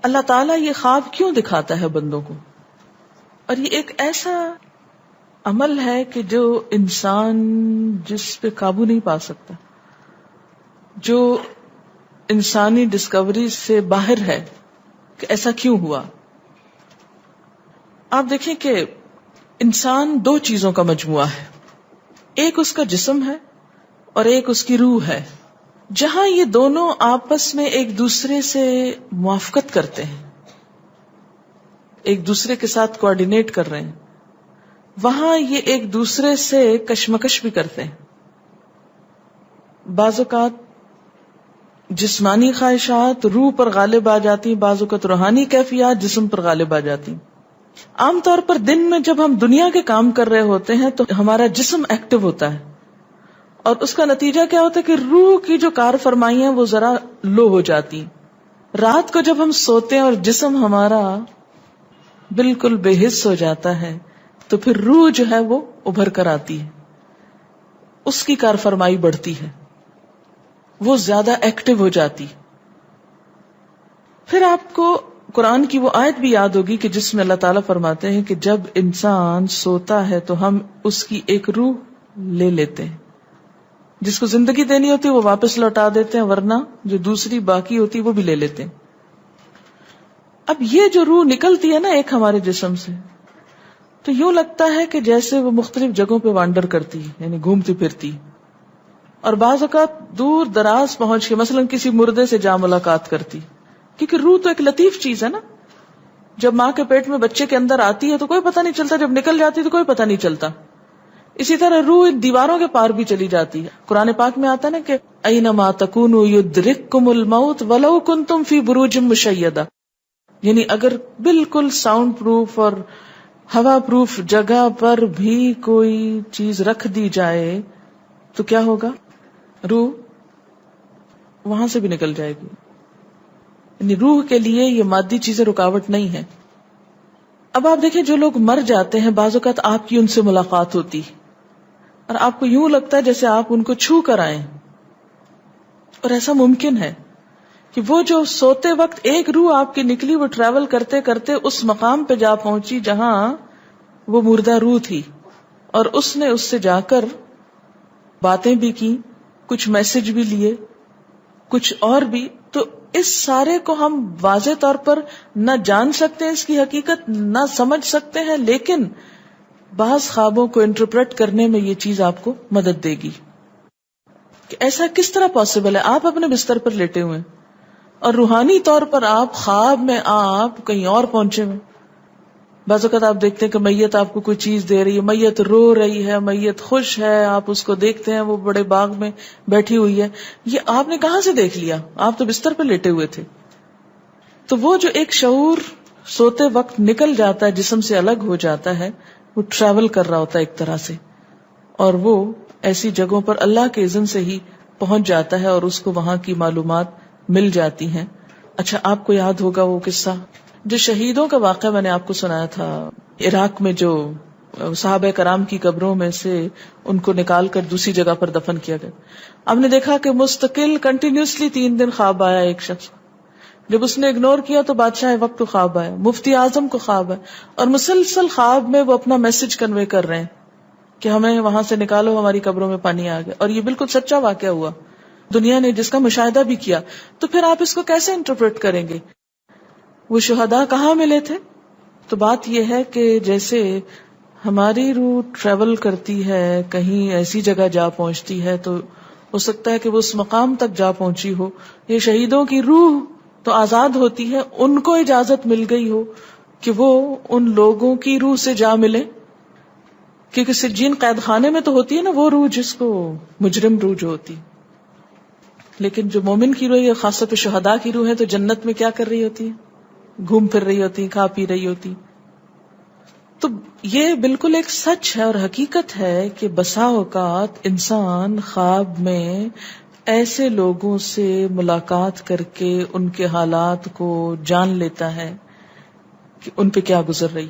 اللہ تعالیٰ یہ خواب کیوں دکھاتا ہے بندوں کو؟ اور یہ ایک ایسا عمل ہے کہ جو انسان جس پہ قابو نہیں پا سکتا، جو انسانی ڈسکوری سے باہر ہے کہ ایسا کیوں ہوا. آپ دیکھیں کہ انسان دو چیزوں کا مجموعہ ہے، ایک اس کا جسم ہے اور ایک اس کی روح ہے. جہاں یہ دونوں آپس میں ایک دوسرے سے موافقت کرتے ہیں، ایک دوسرے کے ساتھ کوآرڈینیٹ کر رہے ہیں، وہاں یہ ایک دوسرے سے کشمکش بھی کرتے ہیں. بعض اوقات جسمانی خواہشات روح پر غالب آ جاتی، بعض اوقات روحانی کیفیات جسم پر غالب آ جاتی. عام طور پر دن میں جب ہم دنیا کے کام کر رہے ہوتے ہیں تو ہمارا جسم ایکٹیو ہوتا ہے، اور اس کا نتیجہ کیا ہوتا ہے کہ روح کی جو کار فرمائی ہیں وہ ذرا لو ہو جاتی. رات کو جب ہم سوتے ہیں اور جسم ہمارا بالکل بے حس ہو جاتا ہے تو پھر روح جو ہے وہ ابھر کر آتی ہے، اس کی کار فرمائی بڑھتی ہے، وہ زیادہ ایکٹیو ہو جاتی. پھر آپ کو قرآن کی وہ آیت بھی یاد ہوگی کہ جس میں اللہ تعالیٰ فرماتے ہیں کہ جب انسان سوتا ہے تو ہم اس کی ایک روح لے لیتے ہیں، جس کو زندگی دینی ہوتی ہے وہ واپس لوٹا دیتے ہیں، ورنہ جو دوسری باقی ہوتی ہے وہ بھی لے لیتے ہیں. اب یہ جو روح نکلتی ہے نا ایک ہمارے جسم سے، تو یوں لگتا ہے کہ جیسے وہ مختلف جگہوں پہ وانڈر کرتی، یعنی گھومتی پھرتی، اور بعض اوقات دور دراز پہنچ کے مثلا کسی مردے سے جا ملاقات کرتی. کیونکہ روح تو ایک لطیف چیز ہے نا، جب ماں کے پیٹ میں بچے کے اندر آتی ہے تو کوئی پتہ نہیں چلتا، جب نکل جاتی تو کوئی پتہ نہیں چلتا. اسی طرح روح دیواروں کے پار بھی چلی جاتی ہے. قرآن پاک میں آتا ہے نا کہ اینما تکونوا یدرککم الموت ولو کنتم فی بروج مشیدہ، یعنی اگر بالکل ساؤنڈ پروف اور ہوا پروف جگہ پر بھی کوئی چیز رکھ دی جائے تو کیا ہوگا؟ روح وہاں سے بھی نکل جائے گی. یعنی روح کے لیے یہ مادی چیزیں رکاوٹ نہیں ہے. اب آپ دیکھیں جو لوگ مر جاتے ہیں بعض اوقات آپ کی ان سے ملاقات ہوتی اور آپ کو یوں لگتا ہے جیسے آپ ان کو چھو کر آئیں، اور ایسا ممکن ہے کہ وہ جو سوتے وقت ایک روح آپ کی نکلی وہ ٹریول کرتے کرتے اس مقام پہ جا پہنچی جہاں وہ مردہ روح تھی، اور اس نے اس سے جا کر باتیں بھی کی، کچھ میسج بھی لیے، کچھ اور بھی. تو اس سارے کو ہم واضح طور پر نہ جان سکتے ہیں، اس کی حقیقت نہ سمجھ سکتے ہیں، لیکن بعض خوابوں کو انٹرپریٹ کرنے میں یہ چیز آپ کو مدد دے گی کہ ایسا کس طرح پاسبل ہے. آپ اپنے بستر پر لیٹے ہوئے اور روحانی طور پر آپ خواب میں آپ کہیں اور پہنچے ہوئے. بعض اوقات آپ دیکھتے ہیں کہ میت آپ کو کوئی چیز دے رہی ہے، میت رو رہی ہے، میت خوش ہے، آپ اس کو دیکھتے ہیں وہ بڑے باغ میں بیٹھی ہوئی ہے. یہ آپ نے کہاں سے دیکھ لیا؟ آپ تو بستر پہ لیٹے ہوئے تھے. تو وہ جو ایک شعور سوتے وقت نکل جاتا ہے، جسم سے الگ ہو جاتا ہے، وہ ٹریول کر رہا ہوتا ہے ایک طرح سے، اور وہ ایسی جگہوں پر اللہ کے اذن سے ہی پہنچ جاتا ہے اور اس کو وہاں کی معلومات مل جاتی ہیں. اچھا آپ کو یاد ہوگا وہ قصہ جو شہیدوں کا واقعہ میں نے آپ کو سنایا تھا، عراق میں جو صحابہ کرام کی قبروں میں سے ان کو نکال کر دوسری جگہ پر دفن کیا گیا. ہم نے دیکھا کہ مستقل کنٹینیوسلی 3 دن خواب آیا ایک شخص، جب اس نے اگنور کیا تو بادشاہ وقت کو خواب آیا، مفتی اعظم کو خواب ہے، اور مسلسل خواب میں وہ اپنا میسج کنوے کر رہے ہیں کہ ہمیں وہاں سے نکالو، ہماری قبروں میں پانی آ گیا. اور یہ بالکل سچا واقعہ ہوا، دنیا نے جس کا مشاہدہ بھی کیا. تو پھر آپ اس کو کیسے انٹرپریٹ کریں گے؟ وہ شہداء کہاں ملے تھے؟ تو بات یہ ہے کہ جیسے ہماری روح ٹریول کرتی ہے، کہیں ایسی جگہ جا پہنچتی ہے تو ہو سکتا ہے کہ وہ اس مقام تک جا پہنچی ہو. یہ شہیدوں کی روح تو آزاد ہوتی ہے، ان کو اجازت مل گئی ہو کہ وہ ان لوگوں کی روح سے جا ملے، کیونکہ سجین قید خانے میں تو ہوتی ہے نا وہ روح جس کو مجرم روح جو ہوتی، لیکن جو مومن کی روح ہے، خاص طور پہ شہداء کی روح ہے، تو جنت میں کیا کر رہی ہوتی ہے؟ گھوم پھر رہی ہوتی، کھا پی رہی ہوتی. تو یہ بالکل ایک سچ ہے اور حقیقت ہے کہ بسا اوقات انسان خواب میں ایسے لوگوں سے ملاقات کر کے ان کے حالات کو جان لیتا ہے کہ ان پہ کیا گزر رہی.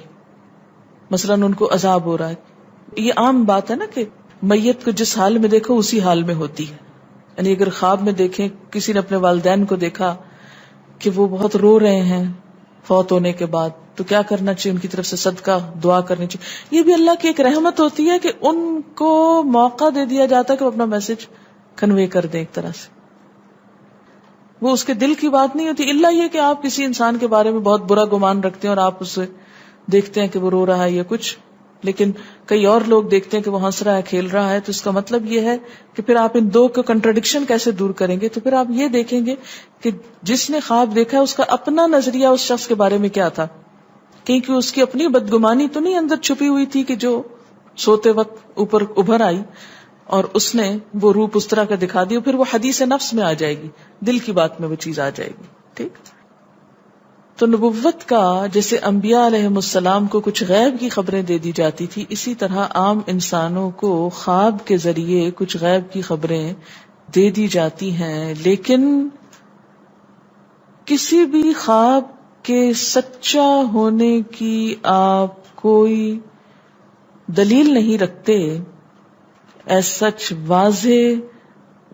مثلا ان کو عذاب ہو رہا ہے. یہ عام بات ہے نا کہ میت کو جس حال میں دیکھو اسی حال میں ہوتی ہے. یعنی اگر خواب میں دیکھیں کسی نے اپنے والدین کو دیکھا کہ وہ بہت رو رہے ہیں فوت ہونے کے بعد، تو کیا کرنا چاہیے؟ ان کی طرف سے صدقہ دعا کرنی چاہیے. یہ بھی اللہ کی ایک رحمت ہوتی ہے کہ ان کو موقع دے دیا جاتا ہے کہ وہ اپنا میسج کنوے کر دیں. ایک طرح سے وہ اس کے دل کی بات نہیں ہوتی، الا یہ کہ آپ کسی انسان کے بارے میں بہت برا گمان رکھتے ہیں اور آپ اسے دیکھتے ہیں کہ وہ رو رہا ہے یا کچھ، لیکن کئی اور لوگ دیکھتے ہیں کہ وہ ہنس رہا ہے، کھیل رہا ہے. تو اس کا مطلب یہ ہے کہ پھر آپ ان دو کو کنٹرڈکشن کیسے دور کریں گے؟ تو پھر آپ یہ دیکھیں گے کہ جس نے خواب دیکھا ہے اس کا اپنا نظریہ اس شخص کے بارے میں کیا تھا، کیونکہ اس کی اپنی بدگمانی تو نہیں اندر چھپی ہوئی تھی کہ جو سوتے وقت اوپر ابھر آئی اور اس نے وہ روپ اس طرح کا دکھا دیا. پھر وہ حدیث نفس میں آ جائے گی، دل کی بات میں وہ چیز آ جائے گی. ٹھیک. تو نبوت کا جیسے انبیاء علیہ السلام کو کچھ غیب کی خبریں دے دی جاتی تھی، اسی طرح عام انسانوں کو خواب کے ذریعے کچھ غیب کی خبریں دے دی جاتی ہیں. لیکن کسی بھی خواب کے سچا ہونے کی آپ کوئی دلیل نہیں رکھتے. ایز سچ واضح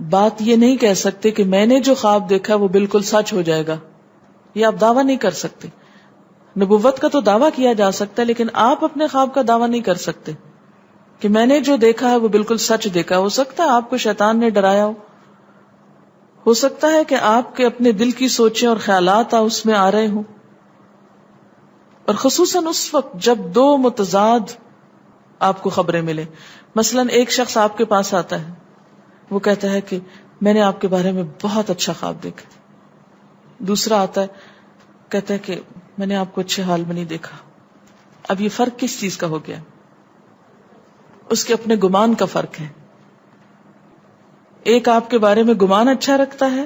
بات یہ نہیں کہہ سکتے کہ میں نے جو خواب دیکھا وہ بالکل سچ ہو جائے گا، یہ آپ دعویٰ نہیں کر سکتے. نبوت کا تو دعویٰ کیا جا سکتا ہے، لیکن آپ اپنے خواب کا دعویٰ نہیں کر سکتے کہ میں نے جو دیکھا ہے وہ بالکل سچ دیکھا. ہو سکتا ہے آپ کو شیطان نے ڈرایا ہو سکتا ہے کہ آپ کے اپنے دل کی سوچیں اور خیالات اس میں آ رہے ہوں، اور خصوصاً اس وقت جب دو متضاد آپ کو خبریں ملے. مثلا ایک شخص آپ کے پاس آتا ہے، وہ کہتا ہے کہ میں نے آپ کے بارے میں بہت اچھا خواب دیکھا. دوسرا آتا ہے کہتا ہے کہ میں نے آپ کو اچھے حال میں نہیں دیکھا. اب یہ فرق کس چیز کا ہو گیا؟ اس کے اپنے گمان کا فرق ہے. ایک آپ کے بارے میں گمان اچھا رکھتا ہے،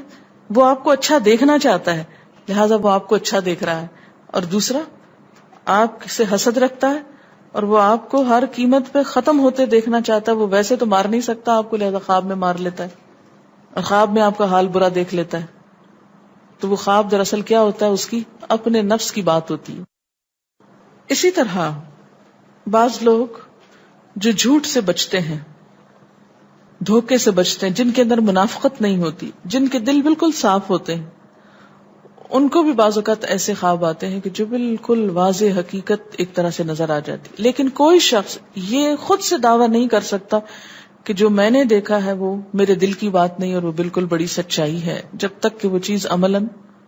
وہ آپ کو اچھا دیکھنا چاہتا ہے لہذا وہ آپ کو اچھا دیکھ رہا ہے، اور دوسرا آپ سے حسد رکھتا ہے اور وہ آپ کو ہر قیمت پہ ختم ہوتے دیکھنا چاہتا ہے. وہ ویسے تو مار نہیں سکتا آپ کو، لہذا خواب میں مار لیتا ہے اور خواب میں آپ کا حال برا دیکھ لیتا ہے. تو وہ خواب دراصل کیا ہوتا ہے؟ اس کی اپنے نفس کی بات ہوتی ہے. اسی طرح بعض لوگ جو جھوٹ سے بچتے ہیں، دھوکے سے بچتے ہیں، جن کے اندر منافقت نہیں ہوتی، جن کے دل بالکل صاف ہوتے ہیں، ان کو بھی بعض اوقات ایسے خواب آتے ہیں کہ جو بالکل واضح حقیقت ایک طرح سے نظر آ جاتی. لیکن کوئی شخص یہ خود سے دعویٰ نہیں کر سکتا کہ جو میں نے دیکھا ہے وہ میرے دل کی بات نہیں اور وہ بالکل بڑی سچائی ہے، جب تک کہ وہ چیز عملاً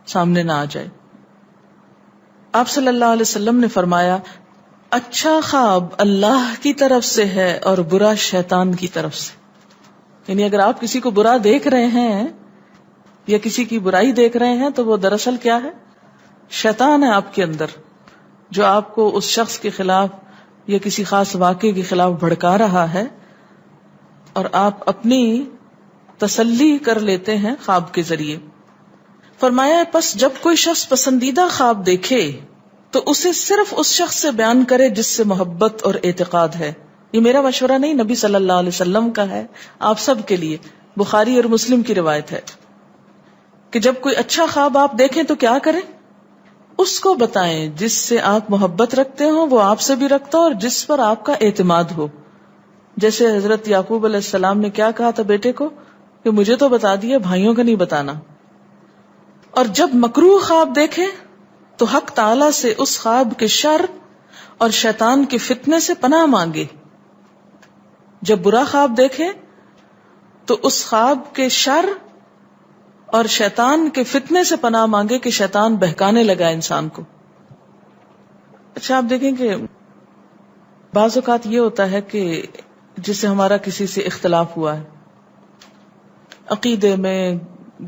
سامنے نہ آ جائے. آپ صلی اللہ علیہ وسلم نے فرمایا اچھا خواب اللہ کی طرف سے ہے اور برا شیطان کی طرف سے. یعنی اگر آپ کسی کو برا دیکھ رہے ہیں یا کسی کی برائی دیکھ رہے ہیں تو وہ دراصل کیا ہے؟ شیطان ہے آپ کے اندر، جو آپ کو اس شخص کے خلاف یا کسی خاص واقعے کے خلاف بھڑکا رہا ہے، اور آپ اپنی تسلی کر لیتے ہیں خواب کے ذریعے. فرمایا پس جب کوئی شخص پسندیدہ خواب دیکھے تو اسے صرف اس شخص سے بیان کرے جس سے محبت اور اعتقاد ہے. یہ میرا مشورہ نہیں، نبی صلی اللہ علیہ وسلم کا ہے آپ سب کے لیے. بخاری اور مسلم کی روایت ہے کہ جب کوئی اچھا خواب آپ دیکھیں تو کیا کریں؟ اس کو بتائیں جس سے آپ محبت رکھتے ہو، وہ آپ سے بھی رکھتا ہو اور جس پر آپ کا اعتماد ہو. جیسے حضرت یعقوب علیہ السلام نے کیا کہا تھا بیٹے کو کہ مجھے تو بتا دیا، بھائیوں کا نہیں بتانا. اور جب مکروہ خواب دیکھیں تو حق تعالی سے اس خواب کے شر اور شیطان کے فتنے سے پناہ مانگے. جب برا خواب دیکھیں تو اس خواب کے شر اور شیطان کے فتنے سے پناہ مانگے کہ شیطان بہکانے لگا انسان کو. اچھا آپ دیکھیں کہ بعض اوقات یہ ہوتا ہے کہ جسے ہمارا کسی سے اختلاف ہوا ہے، عقیدے میں،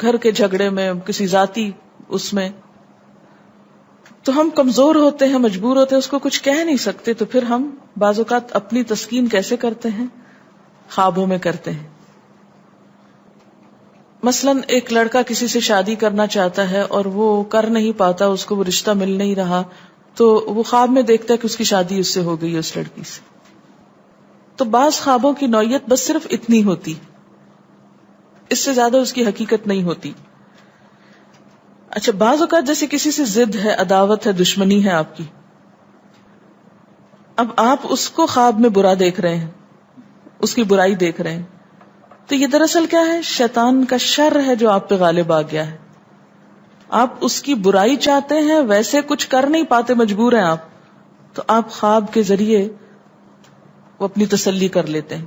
گھر کے جھگڑے میں، کسی ذاتی اس میں، تو ہم کمزور ہوتے ہیں، مجبور ہوتے ہیں، اس کو کچھ کہہ نہیں سکتے. تو پھر ہم بعض اوقات اپنی تسکین کیسے کرتے ہیں؟ خوابوں میں کرتے ہیں. مثلا ایک لڑکا کسی سے شادی کرنا چاہتا ہے اور وہ کر نہیں پاتا، اس کو وہ رشتہ مل نہیں رہا، تو وہ خواب میں دیکھتا ہے کہ اس کی شادی اس سے ہو گئی ہے، اس لڑکی سے. تو بعض خوابوں کی نوعیت بس صرف اتنی ہوتی، اس سے زیادہ اس کی حقیقت نہیں ہوتی. اچھا بعض اوقات جیسے کسی سے ضد ہے، عداوت ہے، دشمنی ہے آپ کی، اب آپ اس کو خواب میں برا دیکھ رہے ہیں، اس کی برائی دیکھ رہے ہیں، تو یہ دراصل کیا ہے؟ شیطان کا شر ہے جو آپ پہ غالب آ گیا ہے. آپ اس کی برائی چاہتے ہیں، ویسے کچھ کر نہیں پاتے، مجبور ہیں آپ، تو آپ خواب کے ذریعے وہ اپنی تسلی کر لیتے ہیں.